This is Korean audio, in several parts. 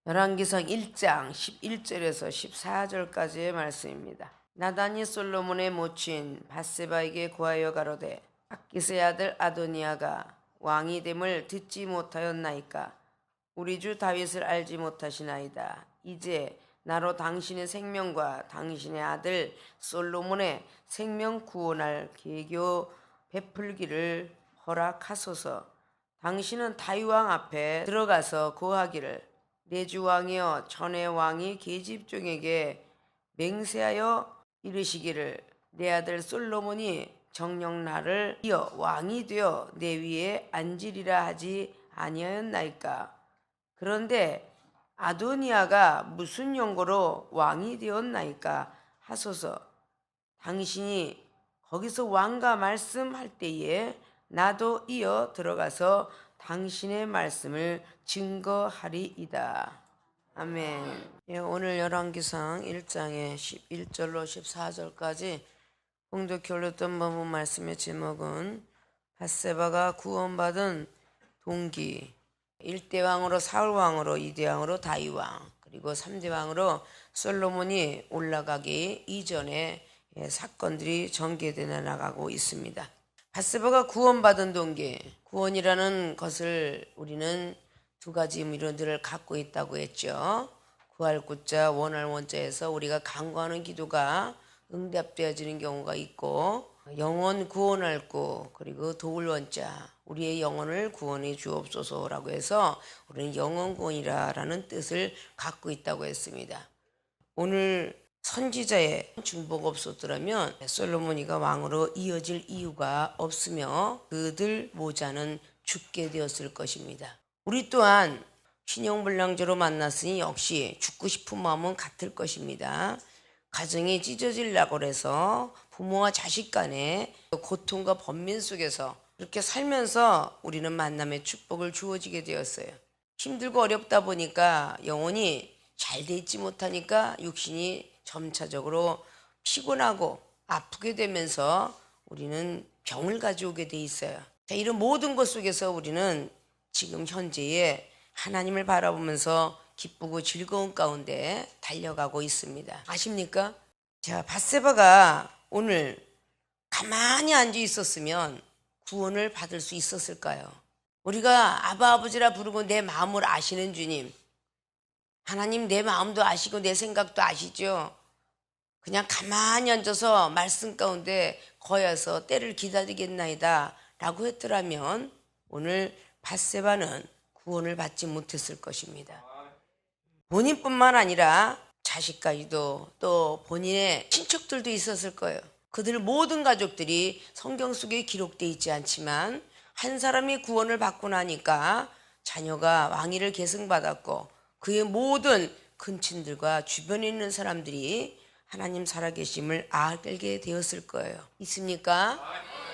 열왕기상 1장 11절에서 14절까지의 말씀입니다. 나단이 솔로몬의 모친 밧세바에게 고하여 가로되 앗깃의 아들 아도니아가 왕이 됨을 듣지 못하였나이까. 우리 주 다윗을 알지 못하시나이다. 이제 나로 당신의 생명과 당신의 아들 솔로몬의 생명 구원할 계교 베풀기를 허락하소서. 당신은 다윗 왕 앞에 들어가서 고하기를 내 주 왕이여, 전에 왕이 계집종에게 맹세하여 이르시기를 내 아들 솔로몬이 정녕 나를 이어 왕이 되어 내 위에 앉으리라 하지 아니하였나이까. 그런데 아도니아가 무슨 연고로 왕이 되었나이까 하소서. 당신이 거기서 왕과 말씀할 때에 나도 이어 들어가서 당신의 말씀을 증거하리이다. 아멘. 오늘 열왕기상 1장의 11절로 14절까지 공독해 올렸던 본문 말씀의 제목은 밧세바가 구원받은 동기, 1대 왕으로 사울왕으로, 2대 왕으로 다윗왕, 그리고 3대 왕으로 솔로몬이 올라가기 이전에 사건들이 전개되어 나가고 있습니다. 밧세바가 구원받은 동기, 구원이라는 것을 우리는 두 가지 의미로 늘 갖고 있다고 했죠. 구할 구자, 원할 원자에서 우리가 간구하는 기도가 응답되어지는 경우가 있고, 영혼 구원할 구, 그리고 도울 원자, 우리의 영혼을 구원해 주옵소서라고 해서 우리는 영혼 구원이라는 뜻을 갖고 있다고 했습니다. 오늘 선지자의 중보가 없었더라면 솔로몬이가 왕으로 이어질 이유가 없으며 그들 모자는 죽게 되었을 것입니다. 우리 또한 신용불량자로 만났으니 역시 죽고 싶은 마음은 같을 것입니다. 가정이 찢어지려고 해서 부모와 자식 간의 고통과 번민 속에서 그렇게 살면서 우리는 만남의 축복을 주어지게 되었어요. 힘들고 어렵다 보니까 영혼이 잘 돼 있지 못하니까 육신이 점차적으로 피곤하고 아프게 되면서 우리는 병을 가져오게 돼 있어요. 자, 이런 모든 것 속에서 우리는 지금 현재의 하나님을 바라보면서 기쁘고 즐거운 가운데 달려가고 있습니다. 아십니까? 자, 밧세바가 오늘 가만히 앉아 있었으면 구원을 받을 수 있었을까요? 우리가 아바 아버지라 부르고 내 마음을 아시는 주님, 하나님 내 마음도 아시고 내 생각도 아시죠? 그냥 가만히 앉아서 말씀 가운데 거여서 때를 기다리겠나이다 라고 했더라면 오늘 밧세바는 구원을 받지 못했을 것입니다. 본인뿐만 아니라 자식까지도 또 본인의 친척들도 있었을 거예요. 그들 모든 가족들이 성경 속에 기록되어 있지 않지만 한 사람이 구원을 받고 나니까 자녀가 왕위를 계승받았고 그의 모든 근친들과 주변에 있는 사람들이 하나님 살아계심을 알게 되었을 거예요. 있습니까?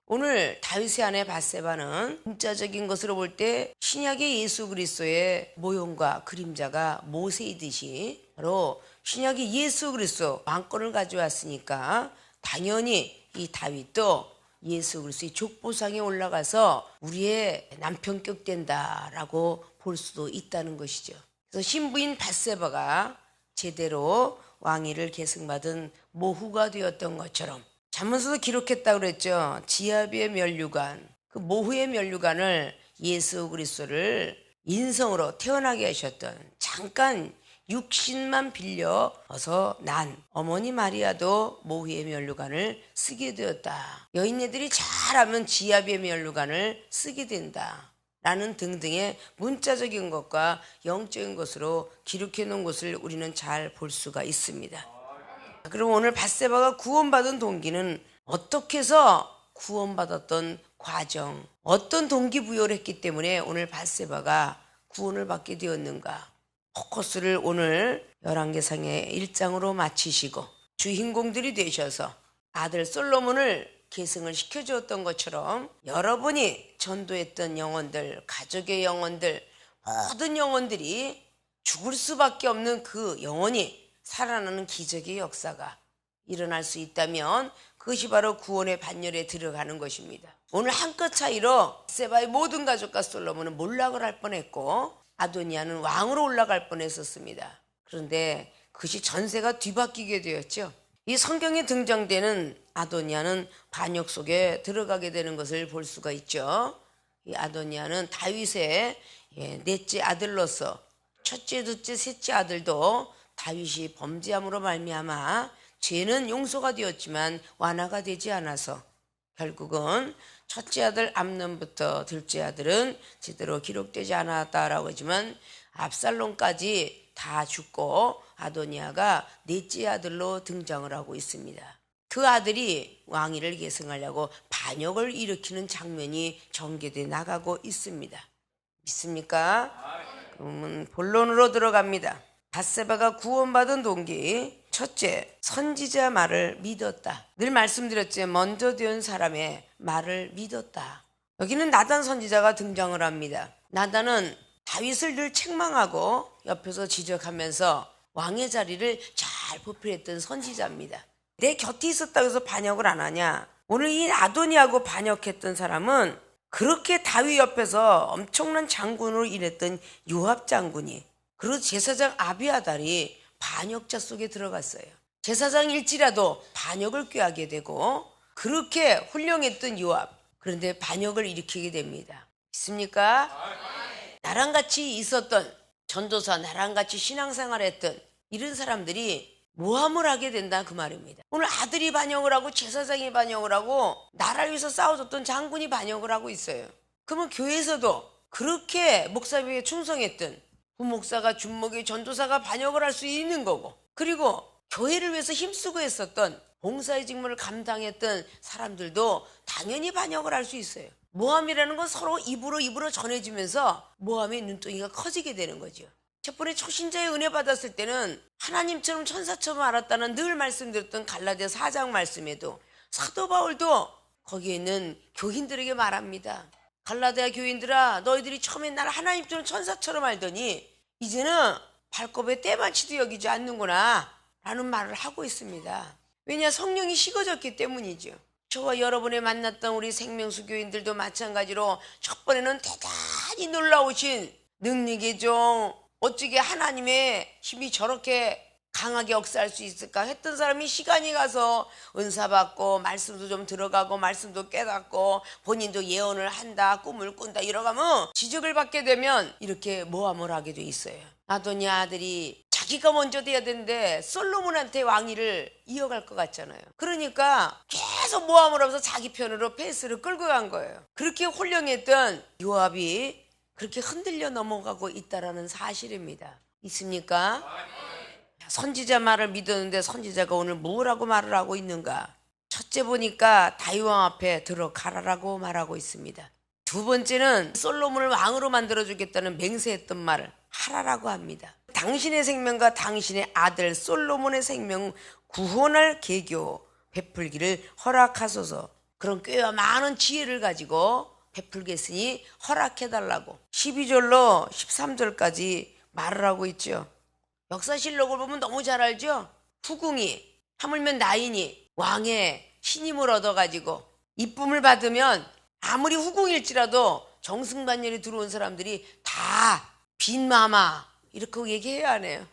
오늘 다윗의 아내 밧세바는 문자적인 것으로 볼 때 신약의 예수 그리스도의 모형과 그림자가 모세이듯이 바로 신약의 예수 그리스도 왕권을 가져왔으니까 당연히 이 다윗도 예수 그리스도의 족보상에 올라가서 우리의 남편격 된다라고 볼 수도 있다는 것이죠. 그래서 신부인 밧세바가 제대로 왕위를 계승받은 모후가 되었던 것처럼 잠언서도 기록했다고 그랬죠. 지아비의 면류관, 그 모후의 면류관을 예수 그리스도를 인성으로 태어나게 하셨던, 잠깐 육신만 빌려서 난 어머니 마리아도 모후의 면류관을 쓰게 되었다. 여인네들이 잘하면 지아비의 면류관을 쓰게 된다. 라는 등등의 문자적인 것과 영적인 것으로 기록해 놓은 것을 우리는 잘 볼 수가 있습니다. 그럼 오늘 밧세바가 구원받은 동기는 어떻게 해서 구원받았던 과정, 어떤 동기부여를 했기 때문에 오늘 밧세바가 구원을 받게 되었는가? 포커스를 오늘 열왕기상의 1장으로 마치시고 주인공들이 되셔서 아들 솔로몬을 계승을 시켜주었던 것처럼 여러분이 전도했던 영혼들, 가족의 영혼들, 모든 영혼들이 죽을 수밖에 없는 그 영혼이 살아나는 기적의 역사가 일어날 수 있다면 그것이 바로 구원의 반열에 들어가는 것입니다. 오늘 한 끗 차이로 밧세바의 모든 가족과 솔로몬은 몰락을 할 뻔했고 아도니아는 왕으로 올라갈 뻔했었습니다. 그런데 그것이 전세가 뒤바뀌게 되었죠. 이 성경에 등장되는 아도니아는 반역 속에 들어가게 되는 것을 볼 수가 있죠. 이 아도니아는 다윗의 넷째 아들로서 첫째, 둘째, 셋째 아들도 다윗이 범죄함으로 말미암아 죄는 용서가 되었지만 완화가 되지 않아서 결국은 첫째 아들 암논부터 둘째 아들은 제대로 기록되지 않았다라고 하지만 압살롬까지 다 죽고 아도니아가 넷째 아들로 등장을 하고 있습니다. 그 아들이 왕위를 계승하려고 반역을 일으키는 장면이 전개돼 나가고 있습니다. 믿습니까? 그러면 본론으로 들어갑니다. 밧세바가 구원받은 동기, 첫째, 선지자 말을 믿었다. 늘 말씀드렸지, 먼저 되온 사람의 말을 믿었다. 여기는 나단 선지자가 등장을 합니다. 나단은 다윗을 늘 책망하고 옆에서 지적하면서 왕의 자리를 잘 보필했던 선지자입니다. 내 곁에 있었다고 해서 반역을 안 하냐? 오늘 이 아도니하고 반역했던 사람은 그렇게 다윗 옆에서 엄청난 장군으로 일했던 요압 장군이, 그리고 제사장 아비아달이 반역자 속에 들어갔어요. 제사장일지라도 반역을 꾀하게 되고 그렇게 훌륭했던 요압, 그런데 반역을 일으키게 됩니다. 있습니까? 나랑 같이 있었던 전도사, 나랑 같이 신앙생활했던 이런 사람들이 모함을 하게 된다 그 말입니다. 오늘 아들이 반역을 하고 제사장이 반역을 하고 나라를 위해서 싸워줬던 장군이 반역을 하고 있어요. 그러면 교회에서도 그렇게 목사에게 충성했던 부목사가, 준목이, 전도사가 반역을 할 수 있는 거고, 그리고 교회를 위해서 힘쓰고 했었던 봉사의 직무를 감당했던 사람들도 당연히 반역을 할 수 있어요. 모함이라는 건 서로 입으로 전해지면서 모함의 눈덩이가 커지게 되는 거죠. 첫 번에 초신자의 은혜 받았을 때는 하나님처럼 천사처럼 알았다는 늘 말씀드렸던 갈라디아 4장 말씀에도 사도 바울도 거기에 있는 교인들에게 말합니다. 갈라디아 교인들아, 너희들이 처음에 나를 하나님처럼 천사처럼 알더니 이제는 발톱에 때만치도 여기지 않는구나 라는 말을 하고 있습니다. 왜냐? 성령이 식어졌기 때문이죠. 저와 여러분이 만났던 우리 생명수 교인들도 마찬가지로 첫 번에는 대단히 놀라우신 능력의 종, 어떻게 하나님의 힘이 저렇게 강하게 역사할 수 있을까 했던 사람이 시간이 가서 은사받고 말씀도 좀 들어가고 말씀도 깨닫고 본인도 예언을 한다, 꿈을 꾼다 이러가면 지적을 받게 되면 이렇게 모함을 하게 돼 있어요. 아도니아 아들이 자기가 먼저 돼야 되는데 솔로몬한테 왕위를 이어갈 것 같잖아요. 그러니까 계속 모함을 하면서 자기 편으로 페이스를 끌고 간 거예요. 그렇게 홀령했던 요압이 그렇게 흔들려 넘어가고 있다라는 사실입니다. 있습니까? 선지자 말을 믿었는데 선지자가 오늘 뭐라고 말을 하고 있는가? 첫째 보니까 다윗왕 앞에 들어가라라고 말하고 있습니다. 두 번째는 솔로몬을 왕으로 만들어주겠다는 맹세했던 말을 하라라고 합니다. 당신의 생명과 당신의 아들 솔로몬의 생명 구원할 계교 베풀기를 허락하소서. 그런 꾀와 많은 지혜를 가지고 베풀겠으니 허락해달라고 12절로 13절까지 말을 하고 있죠. 역사실록을 보면 너무 잘 알죠. 후궁이 하물며 나인이 왕의 신임을 얻어가지고 이쁨을 받으면 아무리 후궁일지라도 정승반열이 들어온 사람들이 다 빈마마 이렇게 얘기해야 하네요.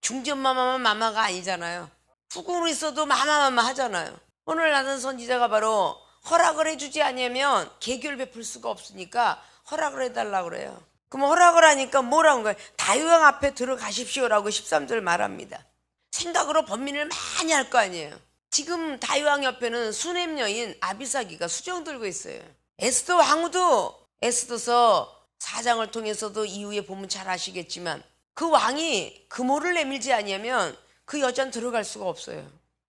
중전마마만 마마가 아니잖아요. 후궁으로 있어도 마마마마 하잖아요. 오늘 나단 선지자가 바로 허락을 해주지 않으면 계교를 베풀 수가 없으니까 허락을 해달라고 그래요. 그럼 허락을 하니까 뭐라는 거예요? 다윗왕 앞에 들어가십시오라고 13절 말합니다. 생각으로 번민을 많이 할 거 아니에요. 지금 다윗왕 옆에는 수냄 여인 아비사기가 수정 들고 있어요. 에스더 왕후도 에스더서 4장을 통해서도 이후에 보면 잘 아시겠지만 그 왕이 금호를 내밀지 않으면 그 여자는 들어갈 수가 없어요.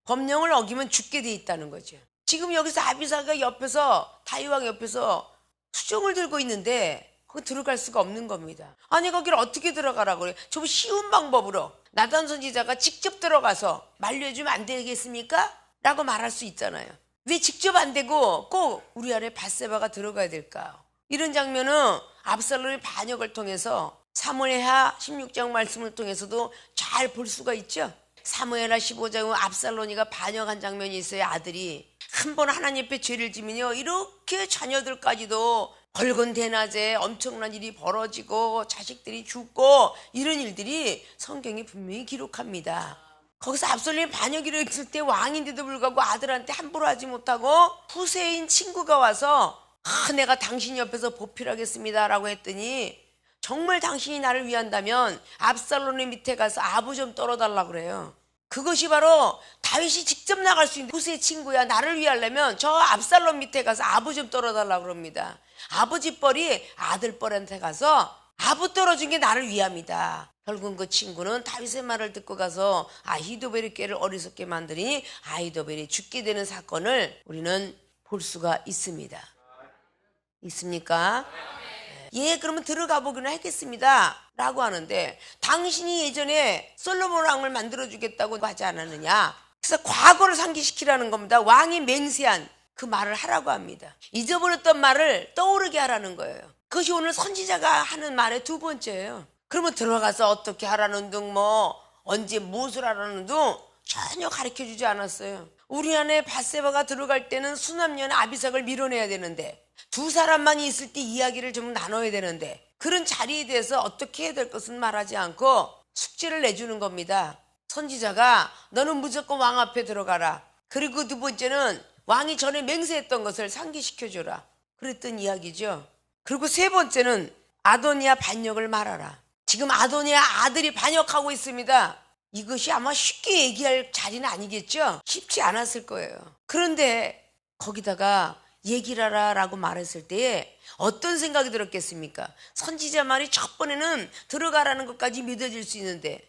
법령을 어기면 죽게 돼 있다는 거죠. 지금 여기서 아비사가 옆에서 다윗왕 옆에서 수정을 들고 있는데 거기 들어갈 수가 없는 겁니다. 아니 거기를 어떻게 들어가라고 그래요? 좀 쉬운 방법으로 나단 선지자가 직접 들어가서 만류해주면 안 되겠습니까? 라고 말할 수 있잖아요. 왜 직접 안 되고 꼭 우리 안에 밧세바가 들어가야 될까? 이런 장면은 압살롬의 반역을 통해서 사무엘하 16장 말씀을 통해서도 잘 볼 수가 있죠. 사무엘하 15장은 압살롬이가 반역한 장면이 있어요. 아들이 한 번 하나님 앞에 죄를 지면요 이렇게 자녀들까지도 벌건 대낮에 엄청난 일이 벌어지고 자식들이 죽고 이런 일들이 성경이 분명히 기록합니다. 거기서 압살롬이 반역이를 했을 때 왕인데도 불구하고 아들한테 함부로 하지 못하고 후세인 친구가 와서 내가 당신 옆에서 보필하겠습니다 라고 했더니 정말 당신이 나를 위한다면 압살롬의 밑에 가서 아부 좀 떨어달라고 그래요. 그것이 바로 다윗이 직접 나갈 수 있는 후세의 친구야. 나를 위하려면 저 압살롬 밑에 가서 아부 좀 떨어달라고 그럽니다. 아버지 뻘이 아들 뻘한테 가서 아부 떨어준 게 나를 위함이다. 결국은 그 친구는 다윗의 말을 듣고 가서 아히도벨의 꾀를 어리석게 만드니 아히도벨이 죽게 되는 사건을 우리는 볼 수가 있습니다. 있습니까? 예, 그러면 들어가 보기는 하겠습니다 라고 하는데 당신이 예전에 솔로몬 왕을 만들어주겠다고 하지 않았느냐. 그래서 과거를 상기시키라는 겁니다. 왕이 맹세한 그 말을 하라고 합니다. 잊어버렸던 말을 떠오르게 하라는 거예요. 그것이 오늘 선지자가 하는 말의 두 번째예요. 그러면 들어가서 어떻게 하라는 등 언제 무엇을 하라는 등 전혀 가르쳐주지 않았어요. 우리 안에 밧세바가 들어갈 때는 수남녀는 아비삭을 밀어내야 되는데 두 사람만이 있을 때 이야기를 좀 나눠야 되는데 그런 자리에 대해서 어떻게 해야 될 것은 말하지 않고 숙제를 내주는 겁니다. 선지자가 너는 무조건 왕 앞에 들어가라. 그리고 두 번째는 왕이 전에 맹세했던 것을 상기시켜줘라. 그랬던 이야기죠. 그리고 세 번째는 아도니아 반역을 말하라. 지금 아도니아 아들이 반역하고 있습니다. 이것이 아마 쉽게 얘기할 자리는 아니겠죠? 쉽지 않았을 거예요. 그런데 거기다가 얘기를 하라라고 말했을 때에 어떤 생각이 들었겠습니까? 선지자 말이 첫 번에는 들어가라는 것까지 믿어질 수 있는데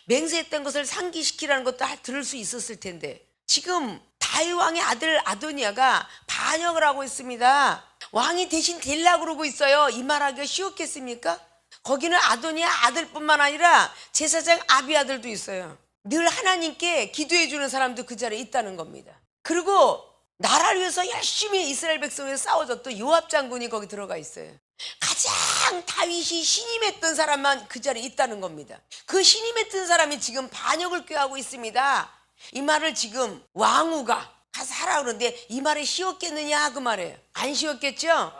맹세했던 것을 상기시키라는 것도 들을 수 있었을 텐데 지금 다윗 왕의 아들 아도니아가 반역을 하고 있습니다. 왕이 대신 되려고 그러고 있어요. 이 말하기가 쉬웠겠습니까? 거기는 아도니아 아들뿐만 아니라 제사장 아비아들도 있어요. 늘 하나님께 기도해 주는 사람도 그 자리에 있다는 겁니다. 그리고 나라를 위해서 열심히 이스라엘 백성을 싸워줬던 요압 장군이 거기 들어가 있어요. 가장 다윗이 신임했던 사람만 그 자리에 있다는 겁니다. 그 신임했던 사람이 지금 반역을 꾀하고 있습니다. 이 말을 지금 왕후가 가서 하라 그러는데 이 말이 쉬웠겠느냐 그 말이에요. 안 쉬웠겠죠?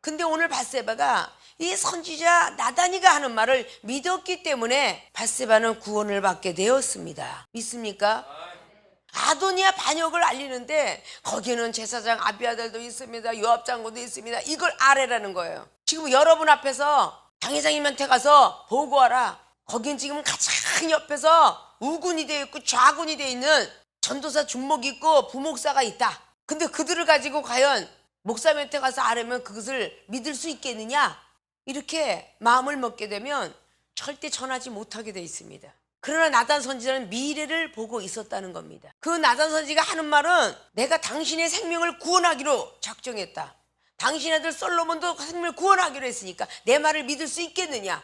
근데 오늘 밧세바가 이 선지자 나단이가 하는 말을 믿었기 때문에 밧세바는 구원을 받게 되었습니다. 믿습니까? 아도니아 반역을 알리는데 거기는 제사장 아비아들도 있습니다. 요압 장군도 있습니다. 이걸 아래라는 거예요. 지금 여러분 앞에서 당회장님한테 가서 보고하라. 거긴 지금 가장 옆에서 우군이 되어 있고 좌군이 되어 있는 전도사 중목 있고 부목사가 있다. 근데 그들을 가지고 과연 목사님한테 가서 아뢰면 그것을 믿을 수 있겠느냐? 이렇게 마음을 먹게 되면 절대 전하지 못하게 되어 있습니다. 그러나 나단 선지자는 미래를 보고 있었다는 겁니다. 그 나단 선지가 하는 말은 내가 당신의 생명을 구원하기로 작정했다. 당신 아들 솔로몬도 생명을 구원하기로 했으니까 내 말을 믿을 수 있겠느냐.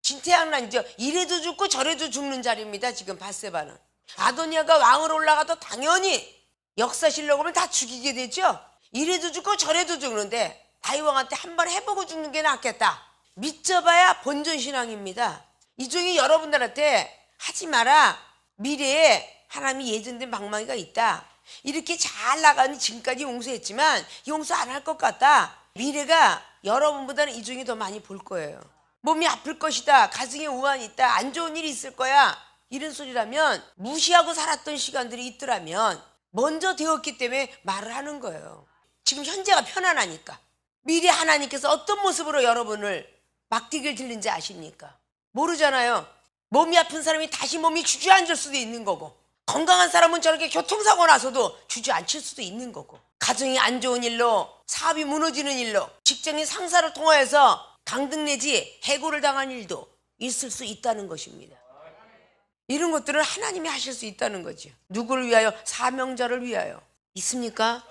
진퇴양난이죠. 이래도 죽고 저래도 죽는 자리입니다. 지금 밧세바는. 아도니아가 왕으로 올라가도 당연히 역사실로 보면 다 죽이게 되죠. 이래도 죽고 저래도 죽는데 다윗 왕한테 한번 해보고 죽는 게 낫겠다. 믿져봐야 본전신앙입니다. 이 중에 여러분들한테 하지 마라. 미래에 하나님이 예정된 방망이가 있다. 이렇게 잘 나가니 지금까지 용서했지만 용서 안 할 것 같다. 미래가 여러분보다는 이 중에 더 많이 볼 거예요. 몸이 아플 것이다. 가슴에 우환이 있다. 안 좋은 일이 있을 거야. 이런 소리라면 무시하고 살았던 시간들이 있더라면 먼저 되었기 때문에 말을 하는 거예요. 지금 현재가 편안하니까. 미래 하나님께서 어떤 모습으로 여러분을 막디기를 들는지 아십니까? 모르잖아요. 몸이 아픈 사람이 다시 몸이 주저앉을 수도 있는 거고 건강한 사람은 저렇게 교통사고 나서도 주저앉힐 수도 있는 거고 가정이 안 좋은 일로 사업이 무너지는 일로 직장인 상사를 통하여서 강등 내지 해고를 당한 일도 있을 수 있다는 것입니다. 이런 것들은 하나님이 하실 수 있다는 거죠. 누구를 위하여? 사명자를 위하여. 있습니까?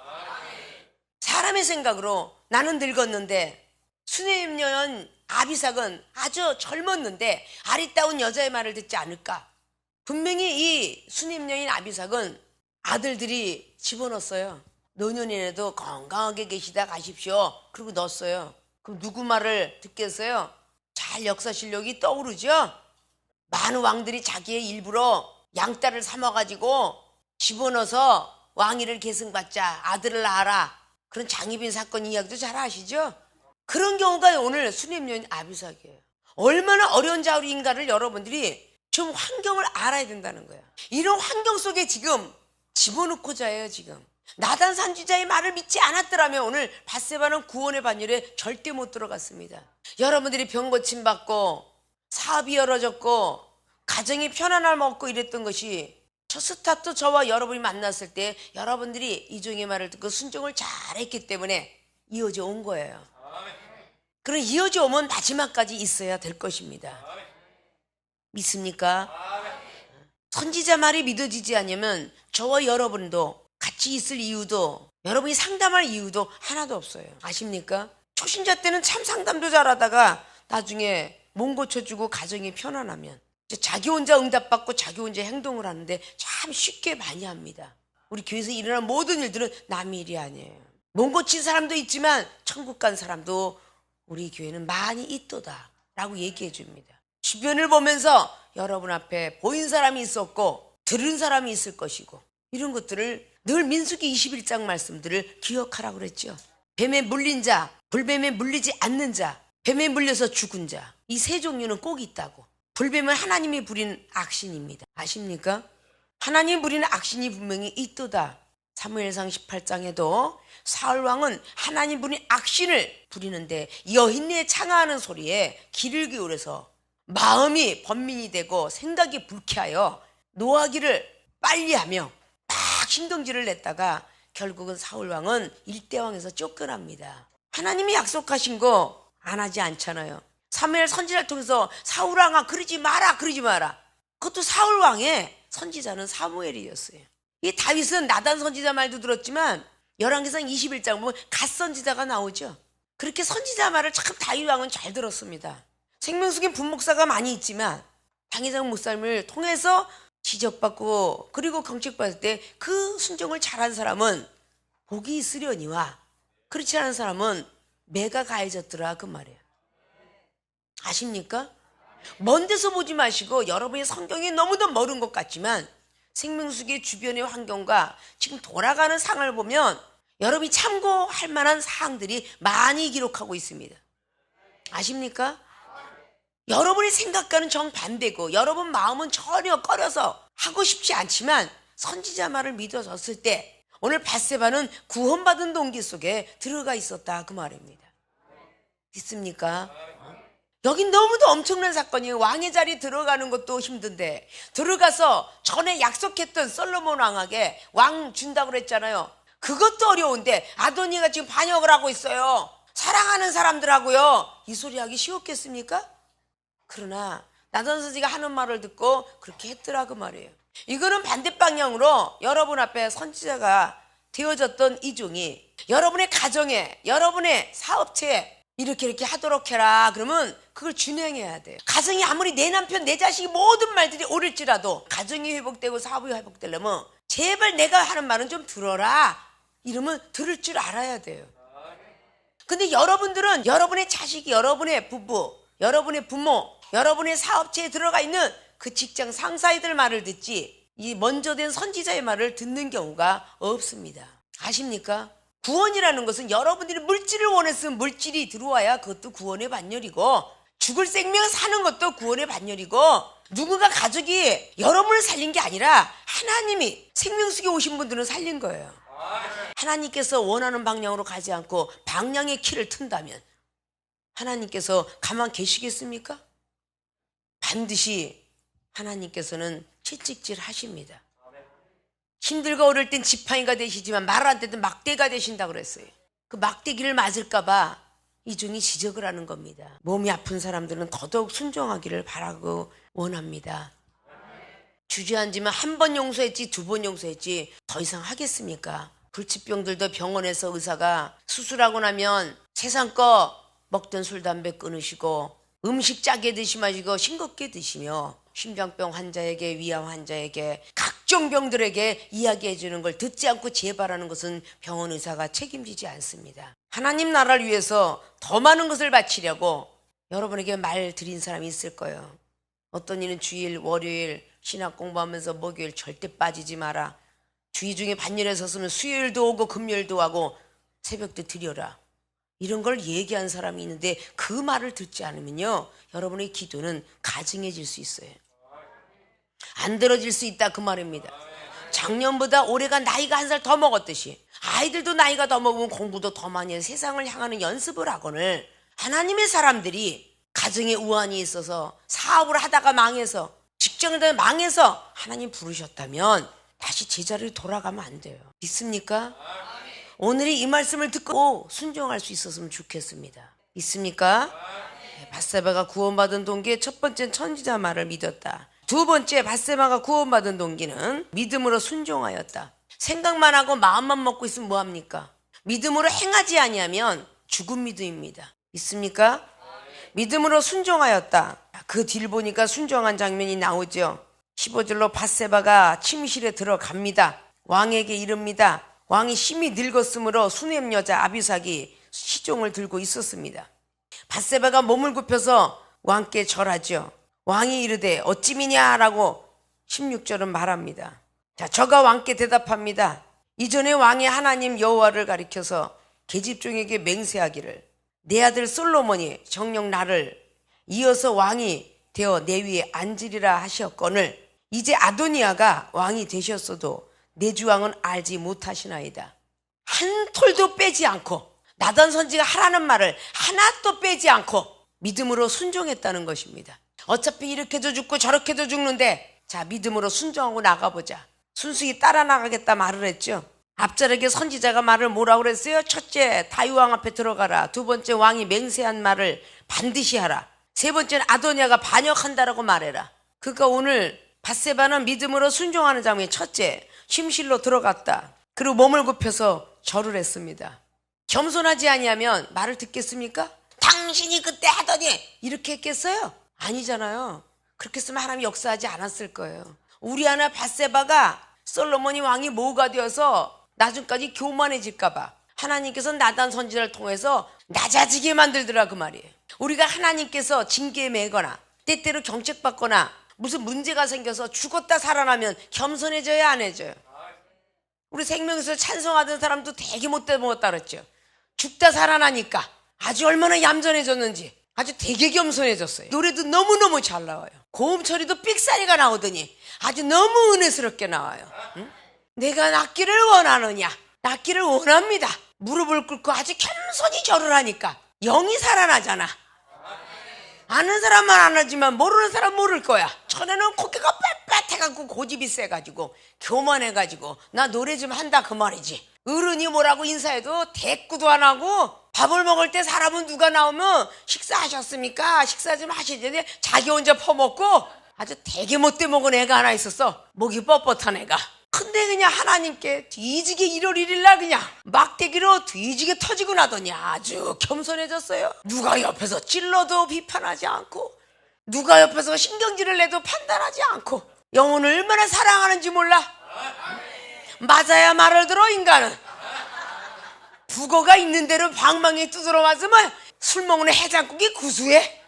사람의 생각으로 나는 늙었는데 수넴 아비삭은 아주 젊었는데 아리따운 여자의 말을 듣지 않을까? 분명히 이 수넴 여인 아비삭은 아들들이 집어넣었어요. 노년이라도 건강하게 계시다 가십시오. 그리고 넣었어요. 그럼 누구 말을 듣겠어요? 잘 역사 실력이 떠오르죠? 많은 왕들이 자기의 일부러 양딸을 삼아가지고 집어넣어서 왕위를 계승받자, 아들을 낳아라. 그런 장희빈 사건 이야기도 잘 아시죠? 그런 경우가 오늘 수님 여인 아비삭이에요. 얼마나 어려운 자리인가를 여러분들이 좀 환경을 알아야 된다는 거야. 이런 환경 속에 지금 집어넣고자 해요. 지금 나단 선지자의 말을 믿지 않았더라면 오늘 밧세바는 구원의 반열에 절대 못 들어갔습니다. 여러분들이 병 고침 받고 사업이 열어졌고 가정이 편안함 얻고 이랬던 것이 첫 스타트 저와 여러분이 만났을 때 여러분들이 이종의 말을 듣고 순종을 잘했기 때문에 이어져 온 거예요. 그럼 이어져 오면 마지막까지 있어야 될 것입니다. 믿습니까? 선지자 말이 믿어지지 않으면 저와 여러분도 같이 있을 이유도 여러분이 상담할 이유도 하나도 없어요. 아십니까? 초신자 때는 참 상담도 잘하다가 나중에 몸 고쳐주고 가정이 편안하면 자기 혼자 응답받고 자기 혼자 행동을 하는데 참 쉽게 많이 합니다. 우리 교회에서 일어나는 모든 일들은 남의 일이 아니에요. 몸 고친 사람도 있지만 천국 간 사람도 우리 교회는 많이 있도다 라고 얘기해 줍니다. 주변을 보면서 여러분 앞에 보인 사람이 있었고 들은 사람이 있을 것이고 이런 것들을 늘 민수기 21장 말씀들을 기억하라고 그랬죠. 뱀에 물린 자, 불뱀에 물리지 않는 자, 뱀에 물려서 죽은 자, 이 세 종류는 꼭 있다고. 불뱀은 하나님이 부린 악신입니다. 아십니까? 하나님이 부리는 악신이 분명히 있도다. 사무엘상 18장에도 사울왕은 하나님 부린 악신을 부리는데 여인네 창하하는 소리에 귀를 기울여서 마음이 번민이 되고 생각이 불쾌하여 노하기를 빨리하며 막 신경질을 냈다가 결국은 사울왕은 일대왕에서 쫓겨납니다. 하나님이 약속하신 거 안 하지 않잖아요. 사무엘 선지자를 통해서 사울왕아 그러지 마라 그러지 마라. 그것도 사울왕의 선지자는 사무엘이었어요. 이 다윗은 나단 선지자 말도 들었지만 열왕기상 21장 보면 갓 선지자가 나오죠. 그렇게 선지자 말을 참 다윗 왕은 잘 들었습니다. 생명수긴 분목사가 많이 있지만 당회장 목사님을 통해서 지적받고 그리고 경책받을 때 그 순종을 잘한 사람은 복이 있으려니와 그렇지 않은 사람은 매가 가해졌더라 그 말이에요. 아십니까? 먼 데서 보지 마시고 여러분의 성경이 너무도 멀은 것 같지만 생명수기의 주변의 환경과 지금 돌아가는 상을 보면 여러분이 참고할 만한 사항들이 많이 기록하고 있습니다. 아십니까? 여러분의 생각과는 정반대고 여러분 마음은 전혀 꺼려서 하고 싶지 않지만 선지자 말을 믿어졌을 때 오늘 밧세바는 구원받은 동기 속에 들어가 있었다 그 말입니다. 믿습니까? 여긴 너무도 엄청난 사건이에요. 왕의 자리에 들어가는 것도 힘든데 들어가서 전에 약속했던 솔로몬 왕에게 왕 준다고 그랬잖아요. 그것도 어려운데 아도니가 지금 반역을 하고 있어요. 사랑하는 사람들하고요. 이 소리 하기 쉬웠겠습니까? 그러나 나단 선지가 하는 말을 듣고 그렇게 했더라 그 말이에요. 이거는 반대 방향으로 여러분 앞에 선지자가 되어졌던 이종이 여러분의 가정에 여러분의 사업체에 이렇게 하도록 해라 그러면 그걸 준행해야 돼요. 가정이 아무리 내 남편 내 자식이 모든 말들이 옳을지라도 가정이 회복되고 사업이 회복되려면 제발 내가 하는 말은 좀 들어라 이러면 들을 줄 알아야 돼요. 근데 여러분들은 여러분의 자식이 여러분의 부부 여러분의 부모 여러분의 사업체에 들어가 있는 그 직장 상사이들 말을 듣지 이 먼저 된 선지자의 말을 듣는 경우가 없습니다. 아십니까? 구원이라는 것은 여러분들이 물질을 원했으면 물질이 들어와야 그것도 구원의 반열이고 죽을 생명 사는 것도 구원의 반열이고 누군가 가족이 여러분을 살린 게 아니라 하나님이 생명수에 오신 분들은 살린 거예요. 하나님께서 원하는 방향으로 가지 않고 방향의 키를 튼다면 하나님께서 가만 계시겠습니까? 반드시 하나님께서는 채찍질 하십니다. 힘들고 어릴 땐 지팡이가 되시지만 말할 때는 막대가 되신다고 그랬어요. 그 막대기를 맞을까 봐 이종이 지적을 하는 겁니다. 몸이 아픈 사람들은 더더욱 순종하기를 바라고 원합니다. 주저앉으면 한 번 용서했지 두 번 용서했지 더 이상 하겠습니까? 불치병들도 병원에서 의사가 수술하고 나면 세상 거 먹던 술 담배 끊으시고 음식 짜게 드시 마시고 싱겁게 드시며 심장병 환자에게 위암 환자에게 각종 병들에게 이야기해 주는 걸 듣지 않고 재발하는 것은 병원 의사가 책임지지 않습니다. 하나님 나라를 위해서 더 많은 것을 바치려고 여러분에게 말 드린 사람이 있을 거예요. 어떤 이는 주일 월요일 신학 공부하면서 목요일 절대 빠지지 마라. 주의 중에 반열에 섰으면 수요일도 오고 금요일도 하고 새벽도 드려라. 이런 걸 얘기한 사람이 있는데 그 말을 듣지 않으면요, 여러분의 기도는 가증해질 수 있어요. 안 들어질 수 있다 그 말입니다. 작년보다 올해가 나이가 한 살 더 먹었듯이 아이들도 나이가 더 먹으면 공부도 더 많이 해서 세상을 향하는 연습을 하거늘, 하나님의 사람들이 가정에 우환이 있어서 사업을 하다가 망해서 직장을 망해서 하나님 부르셨다면 다시 제자리로 돌아가면 안 돼요. 믿습니까? 오늘이 이 말씀을 듣고 순종할 수 있었으면 좋겠습니다. 믿습니까? 밧세바가 구원받은 동기의 첫 번째는 선지자 말을 믿었다. 두 번째, 밧세바가 구원받은 동기는 믿음으로 순종하였다. 생각만 하고 마음만 먹고 있으면 뭐합니까? 믿음으로 행하지 아니하면 죽은 믿음입니다. 믿습니까? 믿음으로 순종하였다. 그 뒤를 보니까 순종한 장면이 나오죠. 15절로 밧세바가 침실에 들어갑니다. 왕에게 이릅니다. 왕이 심히 늙었으므로 수냄 여자 아비삭이 시종을 들고 있었습니다. 밧세바가 몸을 굽혀서 왕께 절하죠. 왕이 이르되 어찌미냐라고 16절은 말합니다. 자, 저가 왕께 대답합니다. 이전에 왕이 하나님 여호와를 가리켜서 계집종에게 맹세하기를 내 아들 솔로몬이 정녕 나를 이어서 왕이 되어 내 위에 앉으리라 하셨거늘 이제 아도니아가 왕이 되셨어도 내 주왕은 알지 못하시나이다. 한 톨도 빼지 않고 나단 선지가 하라는 말을 하나도 빼지 않고 믿음으로 순종했다는 것입니다. 어차피 이렇게도 죽고 저렇게도 죽는데 자, 믿음으로 순종하고 나가보자. 순수히 따라 나가겠다 말을 했죠. 앞자락에 선지자가 말을 뭐라고 그랬어요? 첫째, 다윗왕 앞에 들어가라. 두 번째, 왕이 맹세한 말을 반드시 하라. 세 번째는 아도니아가 반역한다라고 말해라. 그러니까 오늘 밧세바는 믿음으로 순종하는 장면이 첫째, 침실로 들어갔다. 그리고 몸을 굽혀서 절을 했습니다. 겸손하지 아니하면 말을 듣겠습니까? 당신이 그때 하더니 이렇게 했겠어요? 아니잖아요. 그렇게 했으면 하나님이 역사하지 않았을 거예요. 우리 아내 밧세바가 솔로몬이 왕이 모가 되어서 나중까지 교만해질까 봐 하나님께서 나단 선지자를 통해서 낮아지게 만들더라 그 말이에요. 우리가 하나님께서 징계에 매거나 때때로 경책받거나 무슨 문제가 생겨서 죽었다 살아나면 겸손해져야 안 해져요? 우리 생명에서 찬송하던 사람도 되게 못돼 먹었다 그랬죠. 죽다 살아나니까 아주 얼마나 얌전해졌는지 아주 되게 겸손해졌어요. 노래도 너무너무 잘 나와요. 고음 처리도 삑사리가 나오더니 아주 너무 은혜스럽게 나와요. 응? 내가 낫기를 원하느냐? 낫기를 원합니다. 무릎을 꿇고 아주 겸손히 절을 하니까 영이 살아나잖아. 아는 사람만 안 하지만 모르는 사람 모를 거야. 전에는 고개가 빳빳해갖고 고집이 세가지고 교만해가지고 나 노래 좀 한다 그 말이지. 어른이 뭐라고 인사해도 대꾸도 안 하고 밥을 먹을 때 사람은 누가 나오면 식사하셨습니까? 식사 좀 하시지. 자기 혼자 퍼먹고 아주 되게 못돼 먹은 애가 하나 있었어. 목이 뻣뻣한 애가. 근데 그냥 하나님께 뒤지게 1월 1일날 그냥 막대기로 뒤지게 터지고 나더니 아주 겸손해졌어요. 누가 옆에서 찔러도 비판하지 않고 누가 옆에서 신경질을 내도 판단하지 않고 영혼을 얼마나 사랑하는지 몰라. 맞아야 말을 들어 인간은. 북어가 있는 대로 방망이 두드러 맞으면 술 먹는 해장국이 구수해.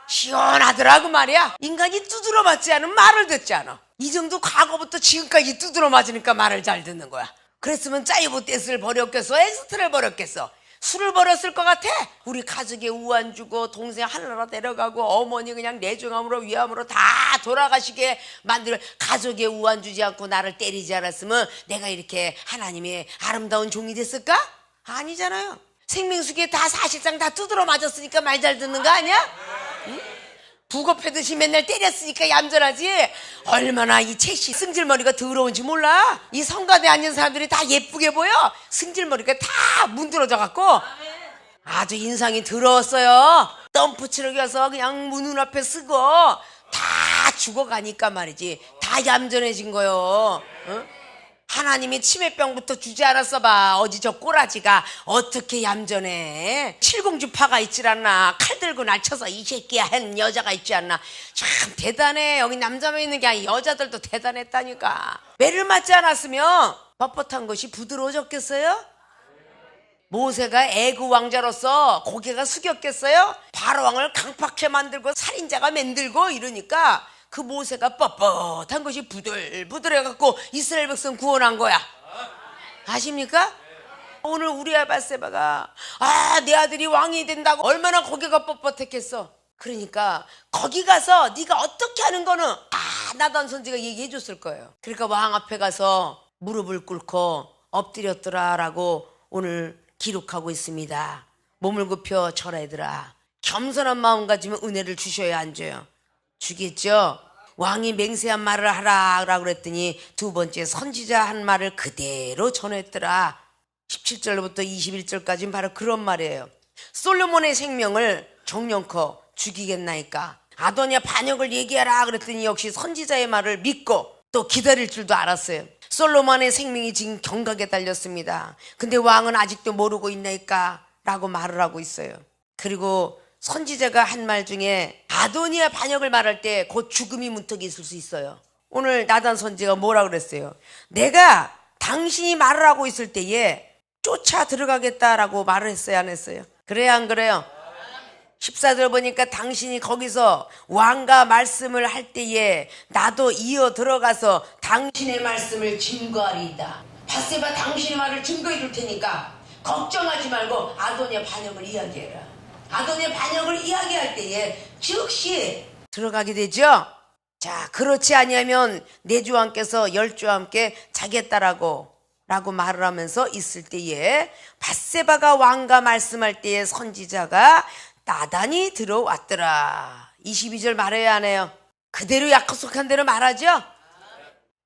시원하더라고 말이야. 인간이 두드러 맞지 않으면 말을 듣지 않아. 이 정도 과거부터 지금까지 두드러 맞으니까 말을 잘 듣는 거야. 그랬으면 짜이보떼스를 버렸겠어? 엑스트를 버렸겠어? 술을 버렸을 것 같아? 우리 가족에 우환 주고 동생 하늘나라 데려가고 어머니 그냥 내종함으로 위암으로 다 돌아가시게 만들 가족에 우환 주지 않고 나를 때리지 않았으면 내가 이렇게 하나님의 아름다운 종이 됐을까? 아니잖아요. 생명수기에 다 사실상 다 두드러 맞았으니까 말 잘 듣는 거 아니야? 응? 북어 패듯이 맨날 때렸으니까 얌전하지. 얼마나 이 채씨 승질머리가 더러운지 몰라. 이 성가대 앉은 사람들이 다 예쁘게 보여. 승질머리가 다 문드러져 갖고 아주 인상이 더러웠어요. 덤프치러 가서 그냥 문 눈앞에 쓰고 다 죽어가니까 말이지. 다 얌전해진 거요. 응? 하나님이 치매병부터 주지 않았어 봐. 어디 저 꼬라지가 어떻게 얌전해. 칠공주파가 있질 않나. 칼 들고 날 쳐서 이 새끼야 한 여자가 있지 않나. 참 대단해. 여기 남자만 있는 게 아니라 여자들도 대단했다니까. 매를 맞지 않았으면 뻣뻣한 것이 부드러워졌겠어요? 모세가 애구 왕자로서 고개가 숙였겠어요? 바로왕을 강팍해 만들고 살인자가 만들고 이러니까 그 모세가 뻣뻣한 것이 부들부들해갖고 이스라엘 백성 구원한 거야. 아십니까? 오늘 우리아 바세바가 내 아들이 왕이 된다고 얼마나 고개가 뻣뻣했겠어. 그러니까 거기 가서 네가 어떻게 하는 거는 나단 선지가 얘기해 줬을 거예요. 그러니까 왕 앞에 가서 무릎을 꿇고 엎드렸더라라고 오늘 기록하고 있습니다. 몸을 굽혀 절하더라. 겸손한 마음 가지면 은혜를 주셔야 안 줘요. 주겠죠? 왕이 맹세한 말을 하라라고 그랬더니 두 번째 선지자 한 말을 그대로 전했더라. 17절부터 21절까지는 바로 그런 말이에요. 솔로몬의 생명을 정령커 죽이겠나이까. 아도니아 반역을 얘기하라 그랬더니 역시 선지자의 말을 믿고 또 기다릴 줄도 알았어요. 솔로몬의 생명이 지금 경각에 달렸습니다. 근데 왕은 아직도 모르고 있나이까 라고 말을 하고 있어요. 그리고 선지자가 한 말 중에 아도니아 반역을 말할 때 곧 죽음이 문턱에 있을 수 있어요. 오늘 나단 선지가 뭐라 그랬어요? 내가 당신이 말을 하고 있을 때에 쫓아 들어가겠다라고 말을 했어요, 안 했어요? 그래요, 안 그래요? 14절 보니까 당신이 거기서 왕과 말씀을 할 때에 나도 이어 들어가서 당신의 말씀을 증거하리이다. 바세바 당신의 말을 증거해 줄 테니까 걱정하지 말고 아도니아 반역을 이야기해라. 아도니아 반역을 이야기할 때에 즉시 들어가게 되죠. 자, 그렇지 아니하면 내 주 왕께서 열주와 함께 자겠다라고 말을 하면서 있을 때에 바세바가 왕과 말씀할 때에 선지자가 나단이 들어왔더라. 22절 말해야 하네요. 그대로 약속한 대로 말하죠.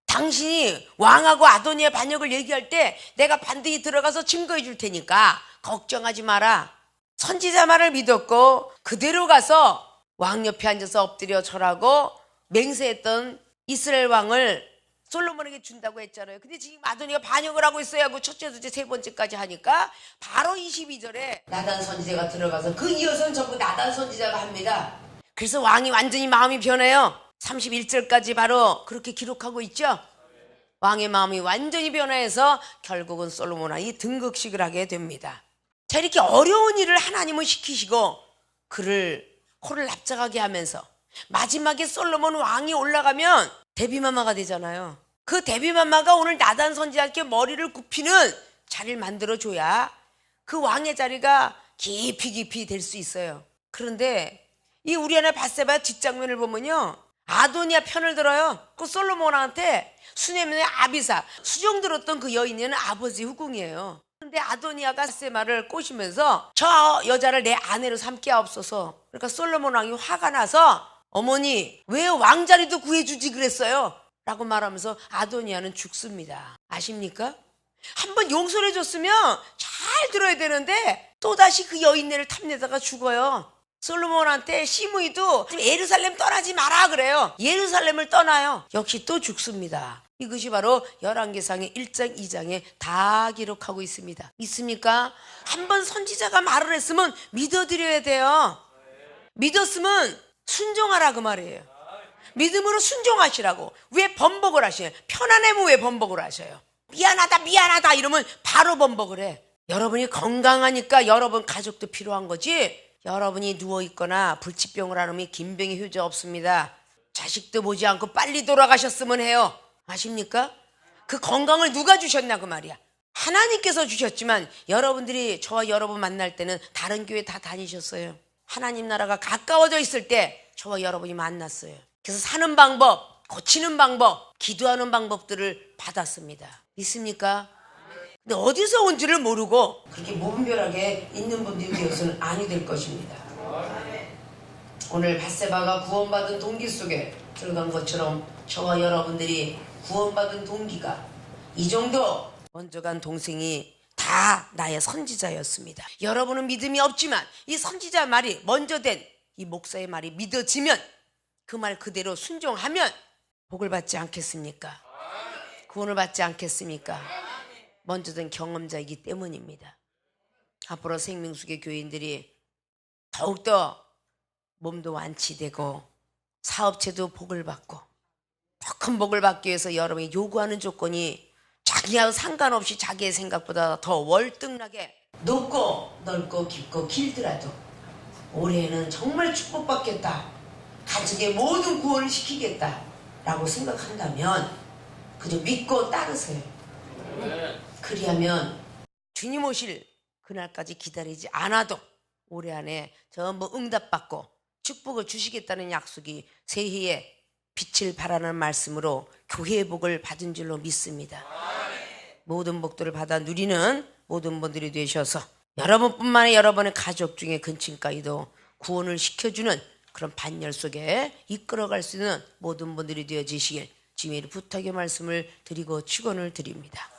당신이 왕하고 아도니아 반역을 얘기할 때 내가 반드시 들어가서 증거해 줄 테니까 걱정하지 마라. 선지자 말을 믿었고 그대로 가서 왕 옆에 앉아서 엎드려 절하고 맹세했던 이스라엘 왕을 솔로몬에게 준다고 했잖아요. 근데 지금 아도니가 반역을 하고 있어야 하고 첫째, 둘째, 세 번째까지 하니까 바로 22절에 나단 선지자가 들어가서 그 이어서는 전부 나단 선지자가 합니다. 그래서 왕이 완전히 마음이 변해요. 31절까지 바로 그렇게 기록하고 있죠. 왕의 마음이 완전히 변해서 결국은 솔로몬 왕이 등극식을 하게 됩니다. 자, 이렇게 어려운 일을 하나님은 시키시고 그를 코를 납작하게 하면서 마지막에 솔로몬 왕이 올라가면 데뷔마마가 되잖아요. 그 데뷔마마가 오늘 나단 선지자께 머리를 굽히는 자리를 만들어줘야 그 왕의 자리가 깊이 될 수 있어요. 그런데 이 우리아나 바세바의 뒷장면을 보면요, 아도니아 편을 들어요. 그 솔로몬한테 수네민의 아비사, 수종 들었던 그 여인은 아버지 후궁이에요. 그런데 아도니아가 바세바를 꼬시면서 저 여자를 내 아내로 삼게 하옵소서. 그러니까 솔로몬 왕이 화가 나서 어머니 왜 왕자리도 구해주지 그랬어요? 라고 말하면서 아도니아는 죽습니다. 아십니까? 한번 용서를 해줬으면 잘 들어야 되는데 또다시 그 여인네를 탐내다가 죽어요. 솔로몬한테 시므이도 예루살렘 떠나지 마라 그래요. 예루살렘을 떠나요. 역시 또 죽습니다. 이것이 바로 열왕기상의 1장 2장에 다 기록하고 있습니다. 믿습니까? 한번 선지자가 말을 했으면 믿어드려야 돼요. 믿었으면 순종하라 그 말이에요. 믿음으로 순종하시라고. 왜 번복을 하시냐? 편안하면 왜 번복을 하셔요? 미안하다 이러면 바로 번복을 해. 여러분이 건강하니까 여러분 가족도 필요한 거지, 여러분이 누워있거나 불치병을 앓으면 긴병의 효자 없습니다. 자식도 보지 않고 빨리 돌아가셨으면 해요. 아십니까? 그 건강을 누가 주셨냐 그 말이야. 하나님께서 주셨지만 여러분들이 저와 여러분 만날 때는 다른 교회 다 다니셨어요. 하나님 나라가 가까워져 있을 때 저와 여러분이 만났어요. 그래서 사는 방법, 고치는 방법, 기도하는 방법들을 받았습니다. 믿습니까? 근데 어디서 온지를 모르고 그렇게 무분별하게 있는 분들이 되어서는 아니 될 것입니다. 오늘 바세바가 구원받은 동기 속에 들어간 것처럼 저와 여러분들이 구원받은 동기가 이 정도 먼저 간 동생이 다 나의 선지자였습니다. 여러분은 믿음이 없지만 이 선지자 말이 먼저 된 이 목사의 말이 믿어지면 그 말 그대로 순종하면 복을 받지 않겠습니까? 구원을 받지 않겠습니까? 먼저 된 경험자이기 때문입니다. 앞으로 생명수계 교인들이 더욱더 몸도 완치되고 사업체도 복을 받고 더 큰 복을 받기 위해서 여러분이 요구하는 조건이 자기하고 상관없이 자기의 생각보다 더 월등하게 높고 넓고 깊고 길더라도 올해는 정말 축복받겠다, 가족의 모든 구원을 시키겠다 라고 생각한다면 그저 믿고 따르세요. 그리하면 주님 오실 그날까지 기다리지 않아도 올해 안에 전부 응답받고 축복을 주시겠다는 약속이 새해에 빛을 발하는 말씀으로 교회의 복을 받은 줄로 믿습니다. 모든 복들을 받아 누리는 모든 분들이 되셔서 여러분뿐만 아니라 여러분의 가족 중에 근친까지도 구원을 시켜주는 그런 반열 속에 이끌어갈 수 있는 모든 분들이 되어지시길 주님의 부탁의 말씀을 드리고 축원을 드립니다.